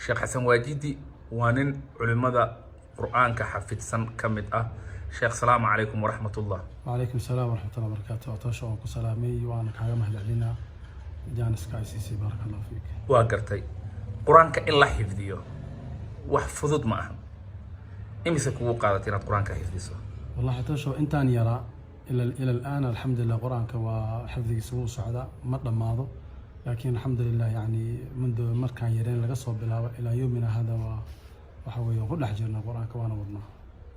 sheekh xasan waajidi waa nin culimada quraanka xafidsan kamid ah sheekh salaamu calaykum waraxmatullah. وعليكم السلام ورحمة الله وبركاته. أتوشوا كسلامي وأنا كعيا مهلا لنا جانس كايسيسي بارك الله فيك. وقرتي قرآنك إلا حفظيه وحفظت معه إمسك وقالت إن قرآنك حفظيه. والله أتوشوا إنتان يرى إلى الآن الحمد لله قرآنك وحفظه سوء سعداء مرة ماضو لكن الحمد لله يعني منذ مركان يرين لقصوا بلا إلى يومنا هذا وحوي وقل حجرنا قرآنك وأنا ورنا.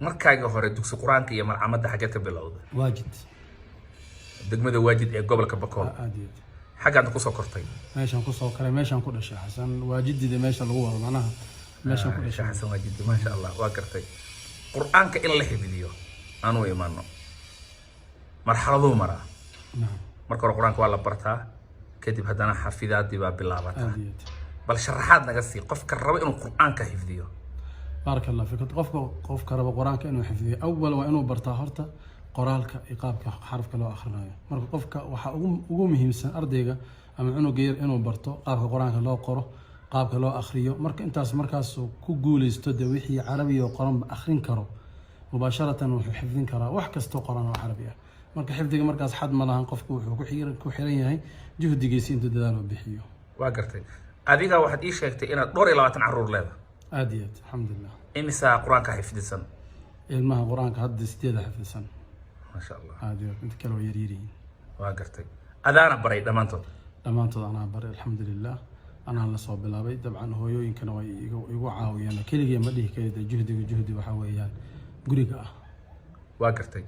markaaga hore dugsi quraanka iyo marxamadda xageed ka bilowday waajid degmada waajid ee gobolka Bakool aadiyad xagaad ku soo kortay meeshan ku soo koray meeshan ku dhashay xasan waajidida meesha lagu wado macnaha meeshan ku dhashay xasan waajid ma sha Allah waa gartay quraanka in la xifdiyo aanu iimaano marxaladu mara marka hore quraanka waa la bartaa kadib haddana xafidaadii baa bilaabataa bal sharaxaad naga sii qofka raba inuu quraanka xifdiyo بارك الله فيك. قف كرب قرآنك إنه حفظه أول وإنه برتاهرته قرالك إقابك حرفك لو آخرنا مرك قفك وقومه مثلا أرديجا أما إنه غير إنه برتو قابك قرآنك لو قره قابك لو آخريه مرك أنت مركز كوجول يستدوي عربي وقرآن آخرين كرو مباشرة وحفظين كرا وحكستو قرآن وعربية مرك حفظك مركز حد ما لهن قفك وحيرين هاي جهد جيسين تدلوا بحيو واقرتي هذيك واحد إيش هيك إن دور إلى وطن عرور لهذا أديت الحمد لله. إمسا قرآنك حفظسن؟ المها قرآنك هاد ستيدا حفظسن. ما شاء الله. أديت أنت كلو يريرين. واقرتي. أنا بريء دمانتو. دمانتو أنا بريء الحمد لله. أنا على صوب الله طبعا هو يمكن يوعى ويانا كل يوم مديه كذا جهدي وحويان قريقة. واقرتي.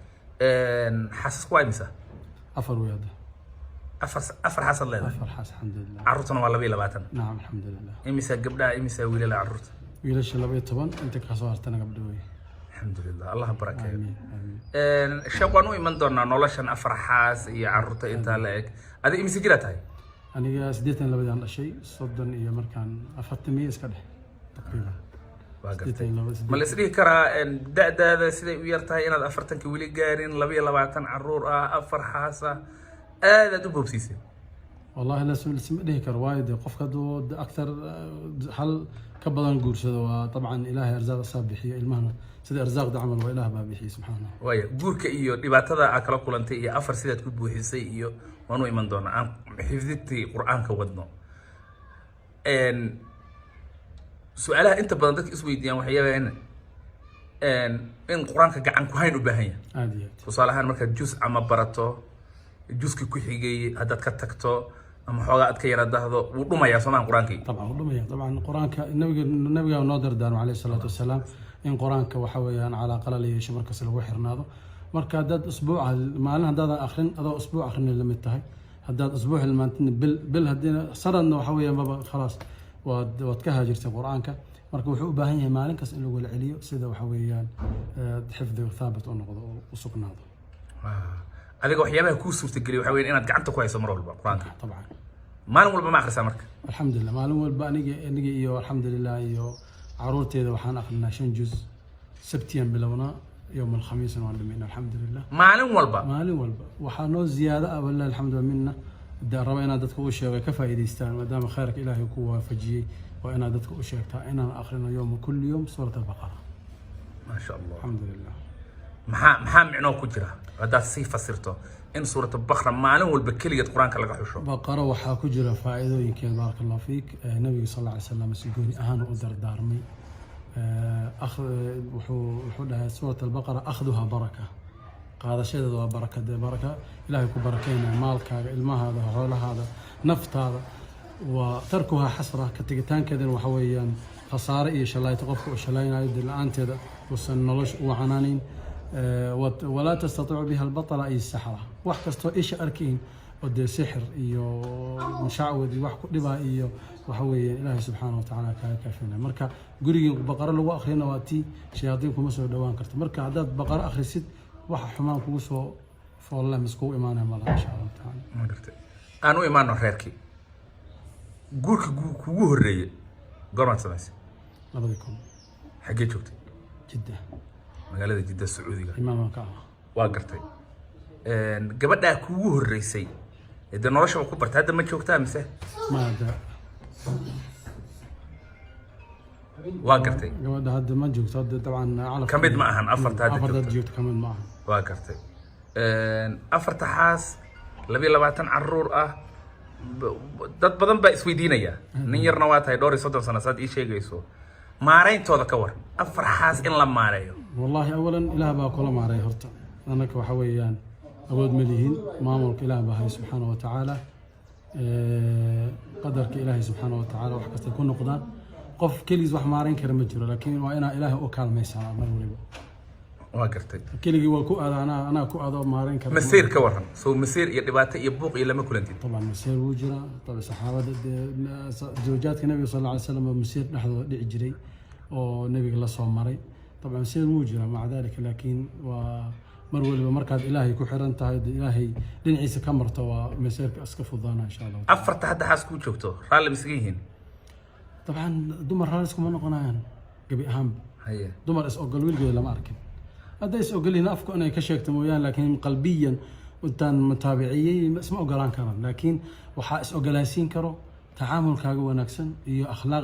حاسس كويس مسا. أفر وياده. أفر حصل لنا. أفر حصل الحمد لله. عروتنا ولا بيلا باتنا. نعم الحمد لله. إمسا قبلها إمسا ويلا العروت. ويلاش لبيت طبعا أنت كسوارتنا قبل الحمد لله الله بركة. آمين آمين. شقانو من دورنا نولشان أفرحاس يعرض أنت عليك. هذا إمسا جرات هاي. أنا سديتنا لبيت عن شيء صدق إياه مركان أفتمي إسكده تقريبا. ما لسه كرا دا سيدي ويرتاي إن أفرتن كولي جارين لبي لبعتن عرور أفرحاسة هذا دبوب سيسي. والله لا سمع ليه كروايد قف كدو أكثر حل كبدان جورس وطبعا إله أرزاق الصابحية المهنة سيد أرزاق دعم وإله بابحي سبحانه. ويا جورك إيو لبعتها أكل كل أنت إياه أفر سيد تكتبوا حسي إيو وانو إيمان دونا عن حفظتي قرآن كودنا. سؤالها أنت بدك اسمه يديان وحياة هنا. إن قرآن كعن كهين وبهين. عادية. وصالحان مركز جزء عم برته جزء كحيجي هذا كتكتو أما حاجات كيرا ده هذا ودوما يا سمان قرآنكي. طبعا ودوما طبعا قرآنك النبي ونادر دار عليه الصلاة والسلام إن قرآنك وحويان على قلله شو مركز الوحير ناظر مركز هذا أسبوع ما لنا هذا آخرين هذا أسبوع آخرين اللي متهاي هذا أسبوع اللي مانتني بال هدينا صار إنه حويان بابا خلاص وتكهجرت قرآنك مركز وحوي باهيه مالك أسئلة والعليو سيدا وحويان حفظ ثابت ونقض وسكن هذا. هذا وحيابها كوس وتجري وحوين إن قعدت كويس مرة القرآن طبعا ما نقول بما آخر سمرك الحمد لله ما نقول بقى نجي إيوه الحمد لله إيوه عروتي إذا وحنا أخذنا شن جزء سبتين بلونا يوم الخميس نعلمين الحمد لله ما نقول بقى وحنو زيادة ولا الحمد لله منا دا ربنا دتك وشيء كفى يديستان ما دام خيرك إلهي كوا فجي وأنا دتك وشيء تا أنا آخرنا يوم كل يوم سورة البقرة ما شاء الله الحمد لله محا معناه كجرة هذا صفة صرته إن سورة البقرة معلوم والبكلية القرآن كلا حشو بقرة وحا كجرة فائدة يمكن بارك الله فيك النبي صلى الله عليه وسلم سيقولي أهان أدر دارمي أخذ وحولها سورة البقرة أخذها بركة هذا شيء ذو بركة إلهي كبركينا مالك الماء هذا حول هذا نفط هذا وتركها حسرة كتجتان كذا وحويا خسارة إيش الله يتقف وإيش الله ينادي الآن كذا وسنلش وعنانين ولا تستطيع بها البطل أي السحرة وحكستو إيش أركين ودي سحر إيو مشعوذ وحكو لبا إيو وحوي إلهي سبحانه وتعالى كافينا مركا قري بقرة لو آخرين واتي شياطينكم مسوا دوان كرت مركا عدد بقرة آخر ست وح حمامكم مسوا فالله مسكو إيمانه مالا إن شاء الله تعالى ما قلت أنا إيمانه خيركي قولك كوه الرئي قرن سماسي لا بدكم حقيت شوفتي جدة مقالة جدة السعودية إمامك واقرتي قبل كوه الرئيسي إذا نرشة وكبرت هذا ما شوفتها مسه ما هذا واقرتي gabadha hadda ma joogto hadda dabcan calaf kamid ma ahan afarta hadda afarta joogto kamid ma ahan واقرتي afarta xaas 22 caruur ah dad badan baa isweydiinaya nin yarna waa tahay dhowr iyo 30 sano saad ii sheegayso maarayntooda ka war afar xaas in la maareeyo wallahi awalan ilaah baa kula maaray horta anaka waxa weeyaan awood ma lihin maamulka ilaah baa hay subxaanahu wa tacaala qadarka ilaahay subxaanahu wa tacaala wax kasta ku noqdaan qof keligiis wax maarayn kara ma jiro laakiin waa inaa ilaahay u kaalmaysanaa mar waliba waa gartay keligii waa ku aada anaa ku aado maarayn kara masiir ka waran soo masiir iyo dhibaato iyo buuq iyo lama kulantid طبعا masiir wuu jiraa طبعا saxaabada zawjaadka nabiga sallallahu alayhi wasallam masiir dhexdooda dhici jiray oo nabiga la soo maray طبعا masiir wuu jiraa maca dalika laakiin waa mar waliba markaad ilaahay ku xiran tahay ilaahay dhinaciisa ka marto waa masiirka iska fudaana insha Allah afarta hadda xaas ku joogto raalli misgiin طبعا dumar raalli iskuma noqonayaan gabi ahaan haye dumar is ogol wiilgeeda lama arkin هذا يسأقولين أفكار أنا كشكت مويان لكن قلبيا وتان متابعيين اسمه أقولان كرم لكن وحاس أقولاسين كرو تعامل كاجو نكسن هي أخلاق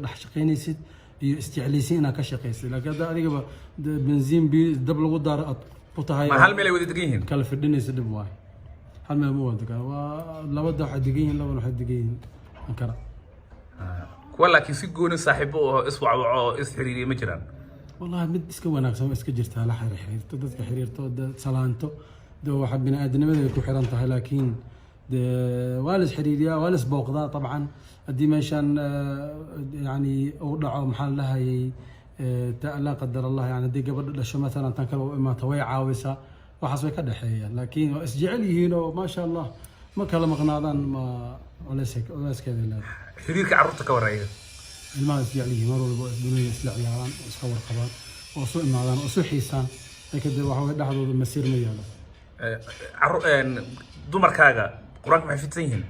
رح شقيني سد هي استعليسين كشقيس لكن هذا رجع بنزين بدبل غدار بطهاي ما هل ملي ودي تجيهن كلف الدنيا سد بواي هل ما مو ودك لا وده واحد دقيقين لا واحد دقيقين أنكر ولا كيسيقون صاحبه اسوع واسحري مجران والله مد اسكو wanaagsan iska jirtaa la xiriirto dadka xiriirto salaanto doo waxa bini aadamada ku xiran tahay laakiin waalis xiriiriya waalis booqda طبعا hadii meeshan yani oo dhaco maxaa la hayay la qadar Allah yani hadii gabadha dhasho mesela tan kale oo imaata way caawisa waxaas way ka dhaxeeyaan laakiin waa isjecel yihiin oo ma sha Allah ma kala maqnaadaan ma walaaskeeda la xiriirka carruurta ka wareeyo ilmaha isjecelihiin mar walba dunida isla ciyaaraan iska warqabaan oo soo imaadaan oo soo xiisaan kadib waxa way dhaxdooda masiir ma yaalo dumarkaaga quraanka ma xifdsan yihiin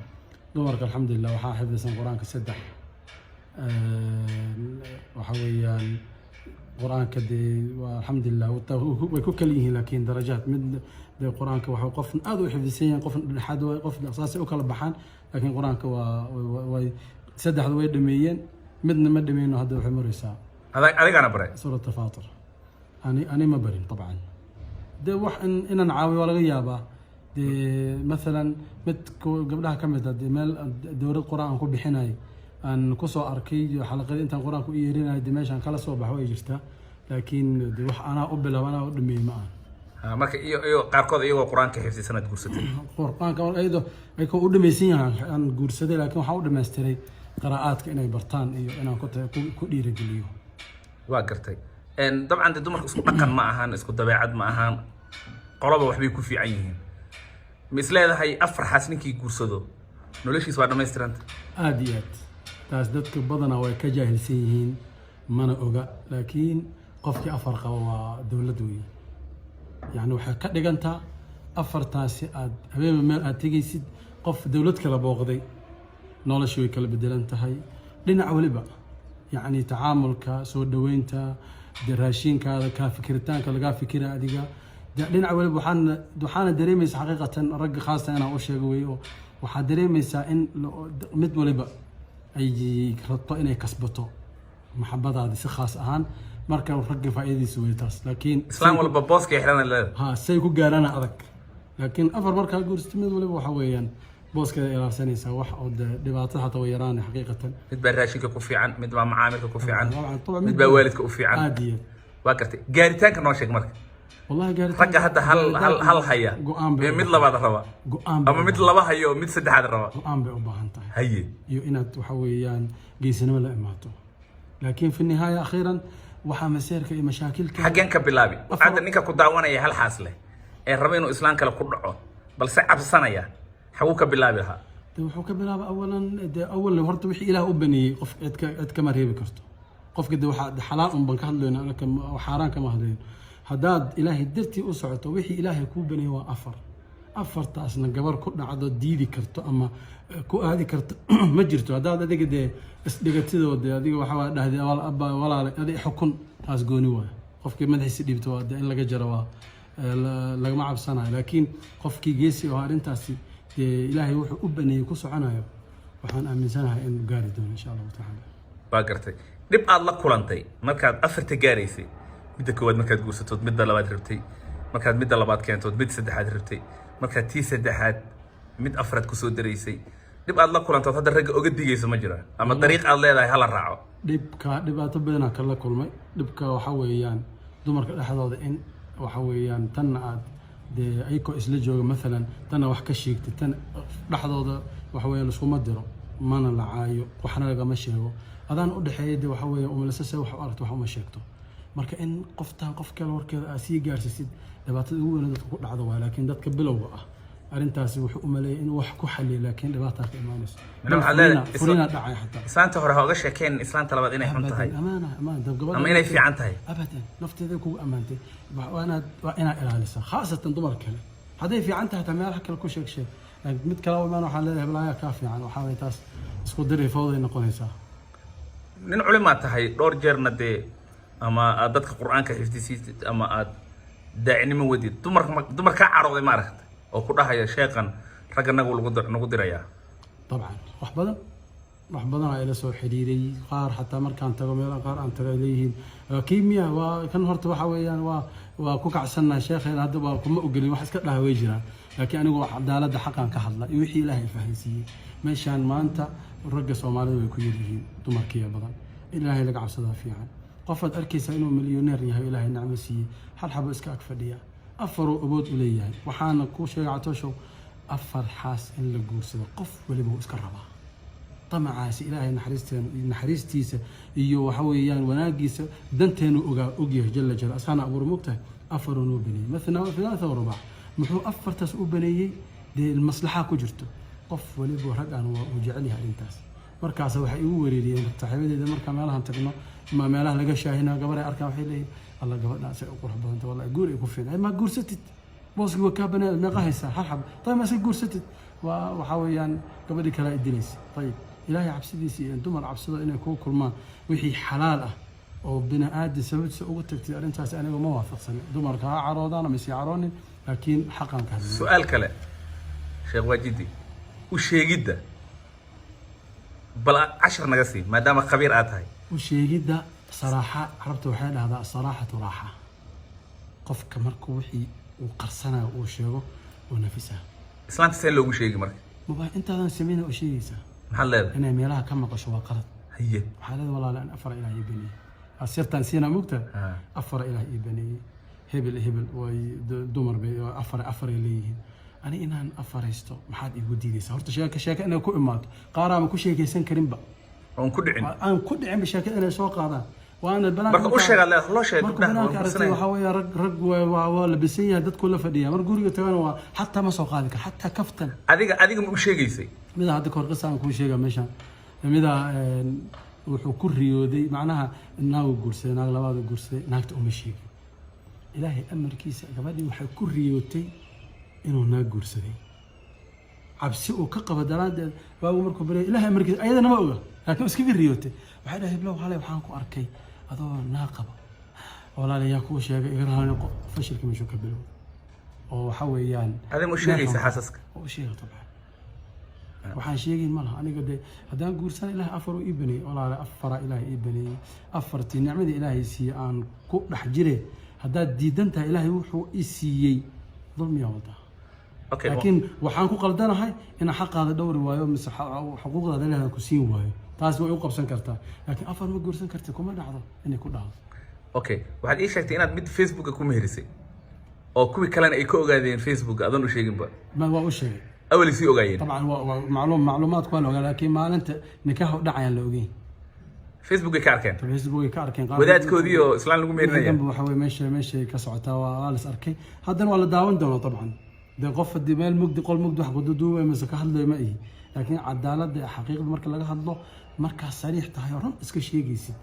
dumarka alxamdulillah waxaa xifdisan quraanka saddex waxa weeyaan quraanka dee waa alxamdulillah way ku kala yihiin laakiin darajaad mid dee quraanka waxa qof aad u xifdisan yahay qof dhexaad way qof asaasi u kala baxaan laakiin quraanka way saddexda way dhameeyeen midna ما دمينه هذا وحي مريسا أنا بري سورة الفاطر أنا ما برين طبعا ده وح إن نعاوي ولا غيابة ده مثلا مت قبلها كم ده مال دور القرآن كو بحناي أن كسو أركي حلقة أنت القرآن كو يرين هاي دمشق كلا سو بحوي جرتا لكن ده وح أنا أقبل وأنا أدمي معه marka iyo qaarkood iyagoo quraanka xifdi sanad guursatay quraanka ay ku dhameeyeen aan guursaday laakiin waxa uu dhameystiray qiraa'aadka inay bartaan iyo inaan ku dhiirigeliyo waa gartay dabcan dumarku isku dhaqan ma ahaan isku dabeecad ma ahaan qoloba waxbay ku fiican yihiin misleedahay afar xaas ninkii guursado noloshiisa waa dhameystiranta aad iyo aad taas dadka badanaa way ka jaahilsan yihiin mana oga laakiin qofkii afar qaba waa dawlad weeye يعني waxay ka dhigantaa afartaasi aad habeen meel aad tagaysid qof dawlad kala booqday noloshu way kala bedelan tahay dhinac waliba يعني tacaamulka soo dhaweynta raashinkaada ka fikiritaanka laga fikira adiga dhinac waliba waxaana dareemaysaa xaqiiqatan rag khaas ah inaan u sheego weeyo waxa dareemaysaa in mid waliba ay rabto inay kasbato maxabadaada si khaas ahaan marka ragga faa'iideyso way taas laakiin islaan walba booska xirana leedahay ha say ku gaarana adag laakiin afar marka guursto mid waliba waxa weeyaan booska ilaasanaysa wax oo dhibaato xataa way yaraan xaqiiqatan mid baa raashinka ku fiican mid baa macaamilka ku fiican mid baa waalidka u fiican aadiye waa gartay gaaritaanka noo sheeg marka wallahi gaaritaan ragga hadda hal haya mid labaad raba ama mid laba hayo mid saddexaad raba go'aan bay u baahan tahay haye iyo inaad waxa weeyaan geesinimo la imaato laakiin fi nihaaya akhiran waxa maseerka iyo mashaakilka xageen ka bilaabi hadda ninka ku daawanaya hal xaas leh ee raba inuu islaan kale ku dhaco balse cabsanaya xagu ka bilaabi lahaa wuxuu ka bilaaba awalan horta wixii ilaah u baneeyay qof cid kama reebi karto qofka waxa xalaal un ban ka hadlayna xaraan kama hadlayno hadaad ilaahay dartii u socoto wixii ilaahay ku baneeyay waa afartaasna gabar ku dhacdo diidi karto ama ku aadi karto ma jirto hadaad adiga isdhigatidooda adiga waxa waa dhahdii walaal adiga xukun taas gooni waa qofkii madaxiisa dhibto waa in laga jaro waa lagama cabsanayo laakiin qofkii geesi oo arintaasi ilaahay wuxuu u baneeyay ku soconayo waxaan aaminsanahay in gaari doono insha Allah ta'ala waa gartay dhib aad la kulantay markaad afarta gaaraysay midda koowaad markaad guursatood midda labaad rabtay markaad midda labaad keentood mid saddexaad rabtay markaad tii saddexaad mid afraad ku soo daraysay dhib aad la kulantood hadda ragga oga digayso ma jira ama dariiq aad leedahay hala raaco dhibaato badanaa kala kulmay dhibka waxa weeyaan dumarka dhexdooda in waxa weeyaan tanna aad dee ayagoo isla jooga maalan tanna wax ka sheegtay tan dhexdooda waxa weeye laskuma diro mana la caayo waxna lagama sheego adaan u dhexeeyay dee waxa weeye umalsase wax u aragto wax uma sheegto marka in qoftaan qof kale warkeeda aad sii gaarsiisid dhibaatada ugu weyn dadka ku dhacdo waa laakiin dadka bilowga ah arrintaasi wuxuu u maleeyay inuu wax ku xalliyo laakiin dhibaataa ka imaanayso furina dhacay xataa islaanta hore ha uga sheekeen islaanta labaad inay xun tahay ama inay fiican tahay abadan nafteeda kugu ammaantay waa inaad ilaalisaa khaasatan dumar kale hadday fiican tahay taa meelaha kale ku sheeg mid kale imaan waxaan leedahay balaayaa kaa fiican waxaa way taas isku diri fawday noqonaysaa nin culimaa tahay dhowr jeerna dee ama aad dadka qur-aanka xifdisiisid ama aad daacinimo wadid dumar kaa carooday ma aragtay oo ku dhahaya sheeqan ragga nagu dirayaa dabcan wax badan ay la soo xiriiray qaar xataa markaan tago meelaha qaar aan tago ay leeyihiin kiimiya waa kan horta waxa weeyaan waa ku kacsannahay sheekheena hadda waa kuma ogolin wax iska dhaha way jiraan laakiin anigu cadaaladda xaqan ka hadla iyo wixii ilaahay fahansiiyey meeshaan maanta ragga soomaalida way ku yaryihiin dumarkiya badan ilaahay laga cabsadaa fiican qofaad arkaysaa inuu milyoneer yahay ilaahay nacmo siiyey hal xabo iska ag fadhiya afaruu awood u leeyahay waxaana kuu sheegay catooshow afar xaas in la guursado qof waliba uu iska rabaa طمعاس إلهي نحريستيسا إيو وحويان وناقيسا دنتينو أوجيه جل جل أسانا أبو رموبته أفرنو بني مثلا ثلاثة وربع محو أفر تسؤو بني دي المصلحة كجرتو قف وليبو رقان وجعلها الانتاس مركز وحي وريدي تحبيدي إذا مركز مالها انتقنا ما مالها لقى شاهنا قبري أركان وحي لي الله قبر ناس أقول حبه أنت والله قوري يكفين ما قور ستت بوس قوة كابنا ما قاهيسا حرحب طيب ما سيقور ستت وحويان قبري كلا إدريس طيب إلهي عبسيديسي أن دمر عبسيدو إنه يكون كل ما وحي حلال أو بناء آدي سبت سأقولك أنت أنا ما وافق سنة دمر كها عروضان مسي عروني لكن حقا كان سؤال كلا شيخ واجدي وشي جدا بلا 10 نقصي ما دام خبير آتاي وشي جدا صراحة عرفت وحيد هذا الصراحة راحة قف كمركو وحي وقرصنا وشيغو ونفسها إسلام تسأل له وشي مرك مبا أنت هذا سمينه وشيسا محل هذا أنا ميلاها كم قشوا قرض هي حالة والله لأن أفر إلى يبني أصيرت نسينا مكتب أفر إلى يبني هبل ودمر بي أفر إليه أنا إن أفر يستو ما حد يقول دي صارت شاك أنا كل إمات قارا ما كل شيء كيسن كريم بقى أنا كل عين بشاك أنا سوق هذا وأنا البنات مرك وش قال له الله شيء بنات عرفتي وحوي رق ولبسيه دت كله فديه مرق قولي تبان حتى ما سوق هذيك حتى كفتن أديك وش يجيسي ماذا هذا كور قصة كل شيء مشان ماذا وحكر ريودي معناها الناو جورسي ناق لبعض جورسي ناقت أمشيك إلهي أمر كيس قبل وحكر ريودي إنه ناق جورسي عبسي وكقبة دراد باو مركو بري إلهي أمر كيس أيضا ما أقول لكن بس كيف ريودي وحده يبلو حاله وحانكو أركي هذا ناقبة ولا لي ياكو شيء يقرأ فشل كم يشوك بلو وحويان هذا مش شيء حاسسك وشيء طبعا waxaan sheegin malaha aniga de hadaan guursan ilaahay afar u ibnay walaal afar ilaahay ibnay afartii nicmada ilaahay siiyay aan ku dhax jire hadaad diidantaa ilaahay wuxuu i siiyay dulmiya wada laakiin waxaan ku qaldanahay in xaqaada dhowri waayo mise xuquuqdaada ilaahay ku siin waayo taas way u qabsan kartaa laakiin afar ma guursan kartid kuma dhacdo inay ku dhacdo okay waxaad ii sheegtay inaad mid Facebook ku meherisay oo kuwii kalena ay ka ogaadeen Facebook adan u sheegin ba ma waa u sheegay أول شيء أوجين. طبعاً معلومات كلها لكن ما أنت نكاح دعيا لوجين. فيسبوك كاركين. فيسبوك كاركين. وذات كوديو إسلام لقوا ميرنا. جنبه حوي مشي كسعتها وعالس أركي. هذا ولا داون دوما طبعاً. ده قف الدماء المجد قل مجد حق دودو مسك هذا ما إيه. لكن عدالة ده حقيقة مركز لقى هذا مركز صريح تهيران إسكشيء جيسي.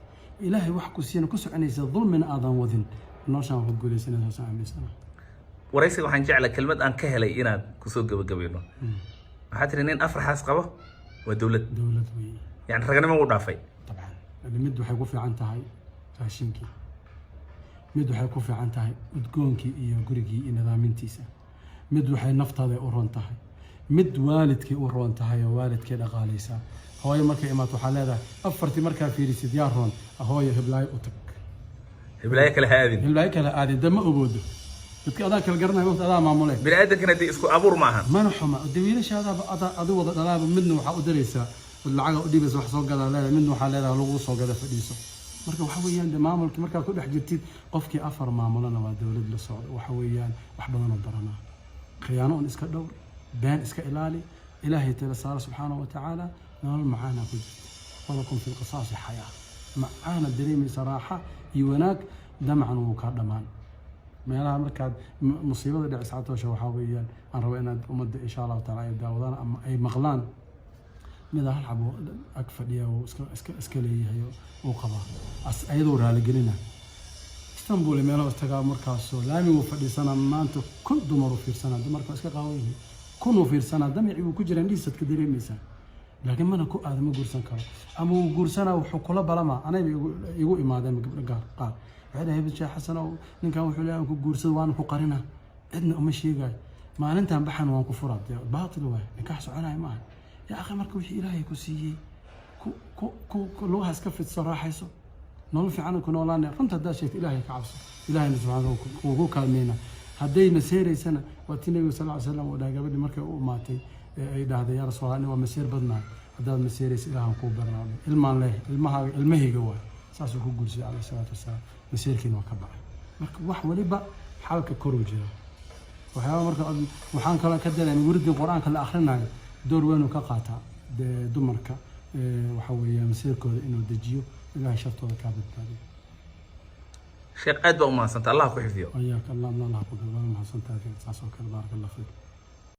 إلهي وحكوا سينا كسر عني الظلم من آدم وذن. نرجع نقول سنة سنة سنة. ورئيسي waxaan jeclaa kelmad aan ka helay inaad ku soo gabagabayno waxa tireen afar xaas qabo waa dawlad weey yani raganimo u dhaafay طبعا mid waxay ku fiican tahay raashinkii mid waxay ku fiican tahay udgoonkii iyo gurigii iyo nidaamintiisa mid waxay naftaada u ron tahay mid waalidkii u roon tahay oo waalidkii dhaqaalaysaa hooyo markay imaato waxaa leedahay afartii markaa fiirisid yaa roon hooyo hiblaayo u tag هبلاي كلا هذه hiblaayo kale aadin dama ogoodo dadka adaa kala garanayo waqti adaa maamulay بني آدم كنا دي اسكو أبور معها mana xuma dawiilashaada adigu wada dhalaaba midna waxaa u daraysaa lacaga u dhibaysa wax soo gadaa leedahay midna waxaa leedahay lagu soo gada fadhiiso marka waxa weeyaan de maamulkii markaa ku dhex jirtid qofkii afar maamulana waa dawlad la socdo waxa weeyaan wax badan oo baranaa khiyaano un iska dhowr been iska ilaali ilaahay tala saara subxaanahu wa tacaala nolol macaana ku jirta walakum fi lqisaasi xayaa macaana dareemaysa raaxa iyo wanaag damcan wuu kaa dhammaan meelaha markaad musiibada dhicis catoosha waxaa weeyaan aan rabo inaad ummadda insha allahu taala ay daawadaan ama ay maqlaan mid hal xabo ag fadhiya oo iska leeyahay oo qaba ayadoo raaligelina istanbul meelaha tagaa markaasoo laamigu fadhiisana maanta kun dumar u fiirsana dumarka iska qaawan yihiin kun u fiirsana damici uu ku jiraan dhiisadka dareemaysaa laakiin mana ku aadama guursan karo ama uu guursana wuxuu kula balama anayba igu imaadeen gabdho qaar waxay dhahay bisha xasan oo ninkan wuxuu leeyahay ku guursad waan ku qarina cidna uma sheegay maalintan baxan waan ku furaa baatil waa ninkaas soconay ma ya akhi marka wixii ilaahay ku siiyay ku loo haska fidso raaxayso nolol fiican ku noolaanay runta daashay ilaahay ka cabso ilaahay subhanahu wa ta'ala kaalmeena haday maseereysana waa tii nabiga sallallahu alayhi wasallam oo dhahay gabadhii markay u imaatay ay dhahday yaa rasuul waa maseer badnaa hadaad maseereysa ilaahan ku barnaado ilmaan leh ilmahayga waa saasuu ku guursay alayhi salaatu wasalaam maseerkiina waa ka baxay marka wax waliba xalka koru jira waxyaaba marka waxaan kala ka dareemay wurdi quraanka la akhrinayo door weyn oo ka qaata dumarka waxa weeyaan maseerkooda inuu dejiyo ilaahay shartooda ka badbaadiyo sheekh aad baa u mahadsantahay allah ku xifdiyo ayaaka allah ku dhawaan mahadsantahay saasoo kale barakallahu fiik